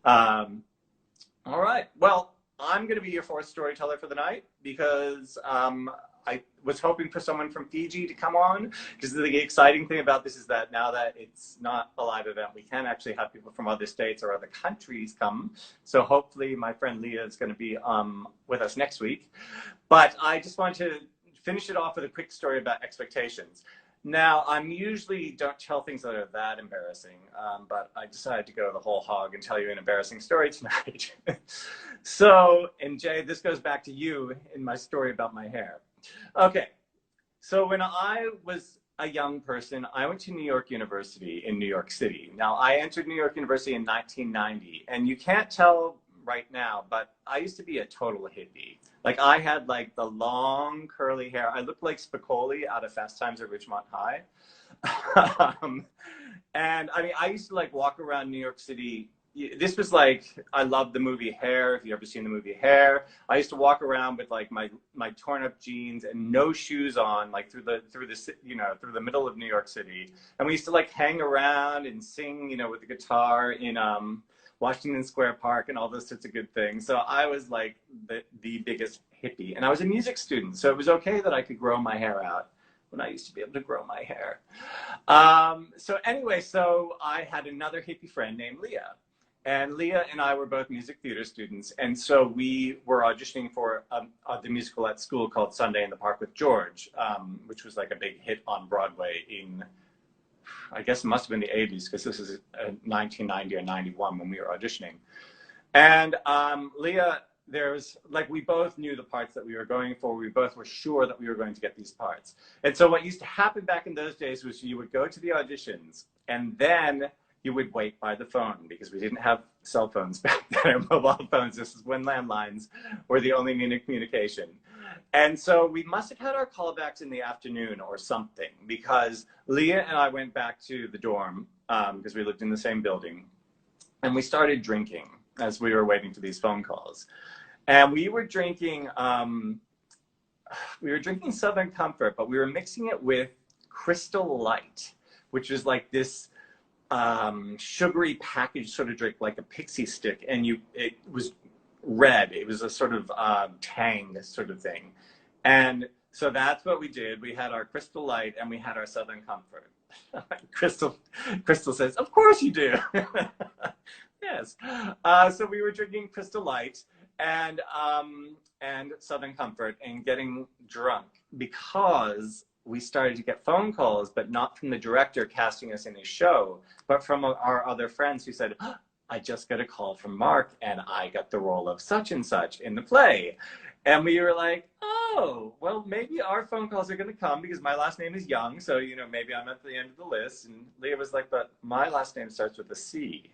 Um, all right. Well, I'm going to be your fourth storyteller for the night because I was hoping for someone from Fiji to come on. Because the exciting thing about this is that now that it's not a live event, we can actually have people from other states or other countries come. So hopefully, my friend Leah is going to be with us next week. But I just want to finish it off with a quick story about expectations. Now, I'm usually don't tell things that are that embarrassing, but I decided to go the whole hog and tell you an embarrassing story tonight. So, and Jay, this goes back to you in my story about my hair. Okay, so when I was a young person, I went to New York University in New York City. Now, I entered New York University in 1990, and you can't tell right now, but I used to be a total hippie. Like I had like the long curly hair. I looked like Spicoli out of Fast Times at Ridgemont High. um, and I mean, I used to like walk around New York City. This was like I love the movie Hair. If you ever seen the movie Hair, I used to walk around with like my torn up jeans and no shoes on, like through the middle of New York City. And we used to like hang around and sing, with the guitar in Washington Square Park and all those sorts of good things. So I was like the biggest hippie, and I was a music student, so it was okay that I could grow my hair out when I used to be able to grow my hair. So anyway, so I had another hippie friend named Leah. And Leah and I were both music theater students. And so we were auditioning for the musical at school called Sunday in the Park with George, which was like a big hit on Broadway in, I guess it must have been the 80s, because this is 1990 or 91 when we were auditioning. And Leah, there's like, we both knew the parts that we were going for. We both were sure that we were going to get these parts. And so what used to happen back in those days was you would go to the auditions and then you would wait by the phone, because we didn't have cell phones back then or mobile phones. This is when landlines were the only mean of communication. And so we must have had our callbacks in the afternoon or something, because Leah and I went back to the dorm because we lived in the same building, and we started drinking as we were waiting for these phone calls. And we were drinking Southern Comfort, but we were mixing it with Crystal Light, which is like this sugary packaged sort of drink, like a pixie stick, and it was red. It was a sort of tang sort of thing. And so that's what we did. We had our Crystal Light and we had our Southern Comfort. Crystal says, "Of course you do." Yes. So we were drinking Crystal Light and Southern Comfort and getting drunk because we started to get phone calls, but not from the director casting us in his show, but from our other friends who said, "Oh, I just got a call from Mark and I got the role of such and such in the play." And we were like, "Oh, well, maybe our phone calls are going to come because my last name is Young. So, maybe I'm at the end of the list." And Leah was like, "But my last name starts with a C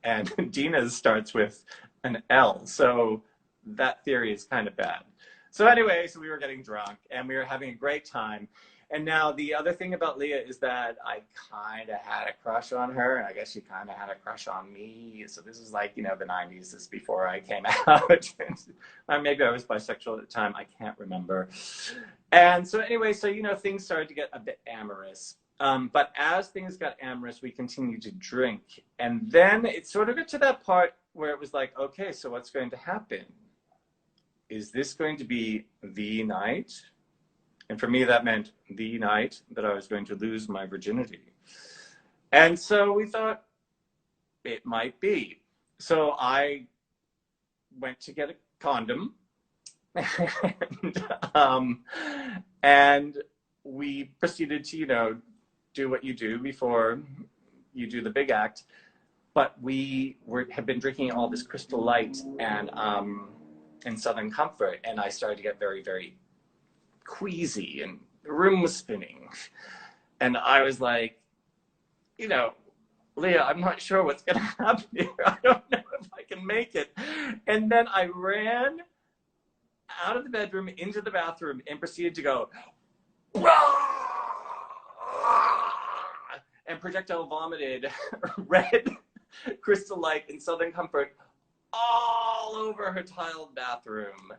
and Dina's starts with an L. So that theory is kind of bad." So anyway, so we were getting drunk and we were having a great time. And now the other thing about Leah is that I kind of had a crush on her, and I guess she kind of had a crush on me. So this is like, the 90s. This is before I came out. Or maybe I was bisexual at the time. I can't remember. And so anyway, so, things started to get a bit amorous. But as things got amorous, we continued to drink. And then it sort of got to that part where it was like, okay, so what's going to happen? Is this going to be the night? And for me, that meant the night that I was going to lose my virginity. And so we thought it might be. So I went to get a condom and we proceeded to, do what you do before you do the big act. But we had been drinking all this Crystal Light and Southern Comfort, and I started to get very, very queasy, and the room was spinning. And I was like, "Leah, I'm not sure what's going to happen here. I don't know if I can make it." And then I ran out of the bedroom into the bathroom and proceeded to go, and projectile vomited red Crystal Light and Southern Comfort all over her tiled bathroom.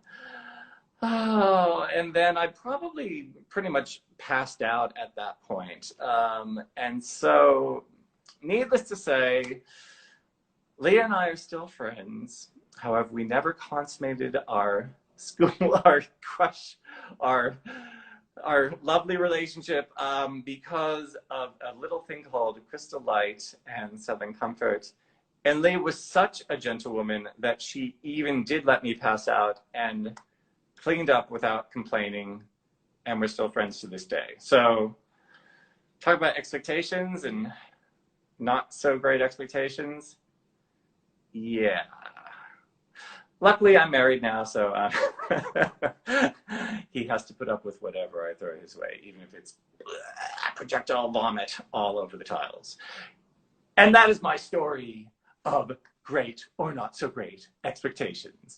Oh, and then I probably pretty much passed out at that point. And so, needless to say, Leah and I are still friends. However, we never consummated our school, our crush, our our lovely relationship because of a little thing called Crystal Light and Southern Comfort. And Leah was such a gentlewoman that she even did let me pass out and cleaned up without complaining, and we're still friends to this day. So talk about expectations and not so great expectations. Yeah. Luckily, I'm married now, so he has to put up with whatever I throw his way, even if it's projectile vomit all over the tiles. And that is my story of great or not so great expectations.